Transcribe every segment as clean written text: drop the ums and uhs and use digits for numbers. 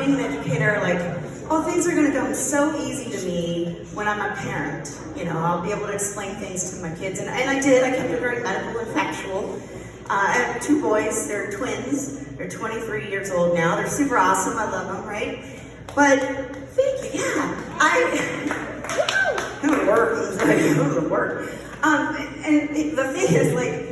being an educator, like, oh, things are going to come so easy to me when I'm a parent. You know, I'll be able to explain things to my kids. And I did. I kept it very medical and factual. I have 2 boys. They're twins. They're 23 years old now. They're super awesome. I love them, right? But, thank you. Yeah. It would work. It would work. And the thing is, like,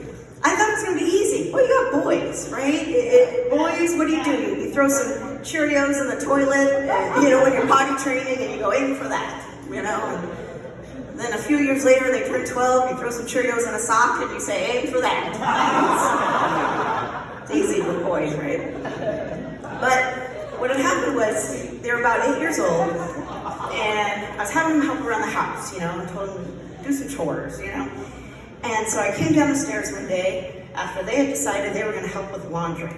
I thought it was going to be easy. Well, you got boys, right? Boys, what do? You throw some Cheerios in the toilet, you know, when you're potty training, and you go aim for that, you know? And then a few years later, they turn 12, you throw some Cheerios in a sock, and you say, aim for that. It's easy for boys, right? But what had happened was, they were about 8 years old, and I was having them help around the house, you know, and told them do some chores, you know? And so I came down the stairs one day after they had decided they were going to help with laundry.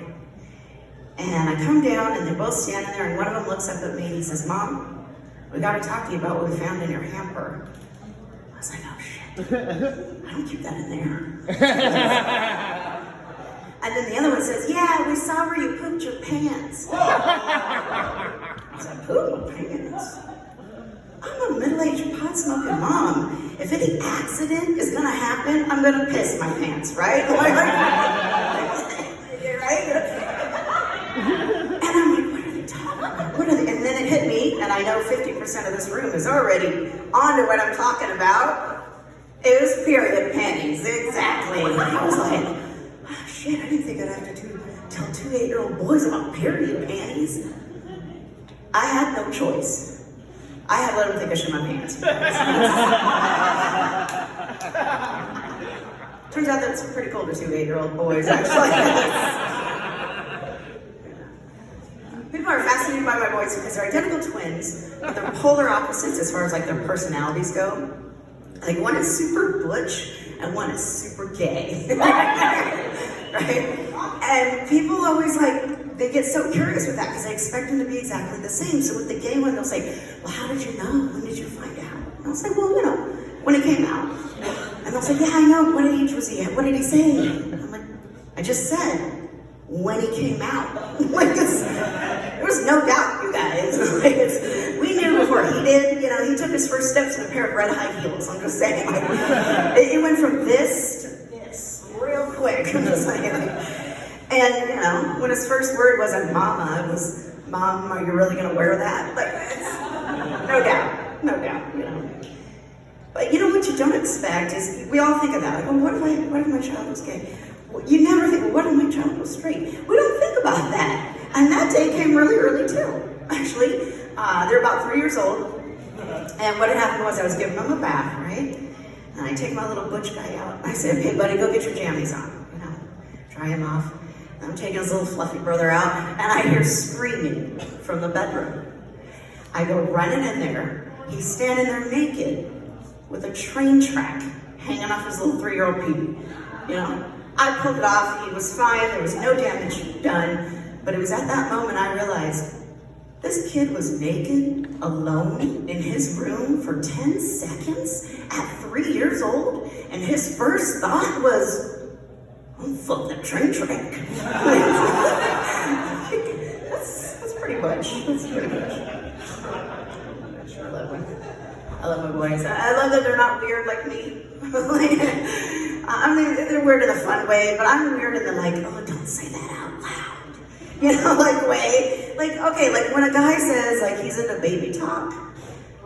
And I come down and they're both standing there, and one of them looks up at me and he says, Mom, we got to talk to you about what we found in your hamper. I was like, oh shit, I don't keep that in there. And then the other one says, yeah, we saw where you pooped your pants. I was like, poop my pants? I'm a middle-aged pot-smoking mom. If any accident is gonna happen, I'm gonna piss my pants, right? Right? And I'm like, what are they talking about? What are they? And then it hit me, and I know 50% of this room is already on to what I'm talking about. It was period panties, exactly. And I was like, oh shit, I didn't think I'd have to tell 2 8-year-old boys about period panties. I had no choice. I had let them think I shit my pants. Turns out that's pretty cool to 2 8-year-old boys, actually. People are fascinated by my boys because they're identical twins, but they're polar opposites as far as like their personalities go. Like one is super butch and one is super gay. Right? And people always like, they get so curious with that because they expect them to be exactly the same. So with the gay one, they'll say, well, how did you know? When did you find out? And I'll say, well, you know, when it came out. And they'll say, yeah, I know. What age was he at? What did he say? And I'm like, I just said, when he came out. Like, there was no doubt, you guys. Like, we knew before he did. You know, he took his first steps in a pair of red high heels. I'm just saying. Like, it went from this to this real quick. I'm just saying. And, you know, when his first word wasn't mama, it was, Mom, are you really going to wear that? Like, no doubt, you know. But you know what you don't expect is, we all think of that, like, oh, what if my child was gay? You never think, well, what if my child was straight? We don't think about that. And that day came really early too, actually. They're about 3 years old. And what had happened was I was giving them a bath, right? And I take my little butch guy out. And I say, okay, buddy, go get your jammies on. You know, dry him off. And I'm taking his little fluffy brother out, and I hear screaming from the bedroom. I go running in there. He's standing there naked with a train track hanging off his little 3-year-old peepee. You know, I pulled it off. He was fine. There was no damage done. But it was at that moment I realized this kid was naked, alone, in his room for 10 seconds at 3 years old, and his first thought was, oh, fuck that train track. That's pretty much. That's pretty much. I love them. I love my boys. I love that they're not weird like me. I mean, they're weird in a fun way, but I'm weird in the like, oh, don't say that out loud. You know, like way. Like, okay, like when a guy says like he's into baby talk,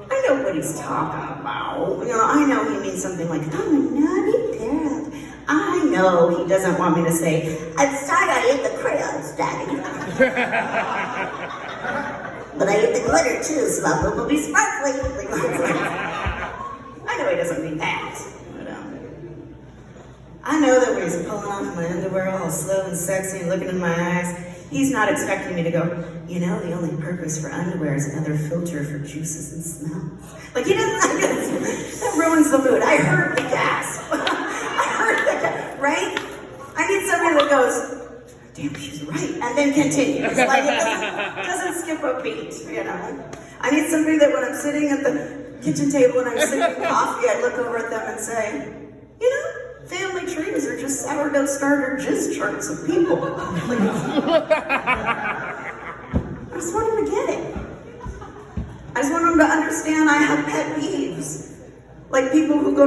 I know what he's talking about. You know, I know he means something like, I'm a naughty dad. I know he doesn't want me to say, I'm sorry I ate the crayons, Daddy. But I ate the glitter too, so my poop will be sparkly. I know he doesn't mean that. I know that when he's pulling off my underwear all slow and sexy and looking in my eyes, he's not expecting me to go, you know, the only purpose for underwear is another filter for juices and smells. Like, he doesn't, that ruins the mood. I heard the gasp. Right? I need somebody that goes, damn, she's right, and then continues. Like, it doesn't skip a beat, you know? I need somebody that when I'm sitting at the kitchen table and I'm sipping coffee, I look over at them and say, you know, family trees are just sourdough starter jizz charts of people. Like, just want him to get it. I just want him to understand I have pet peeves. Like people who go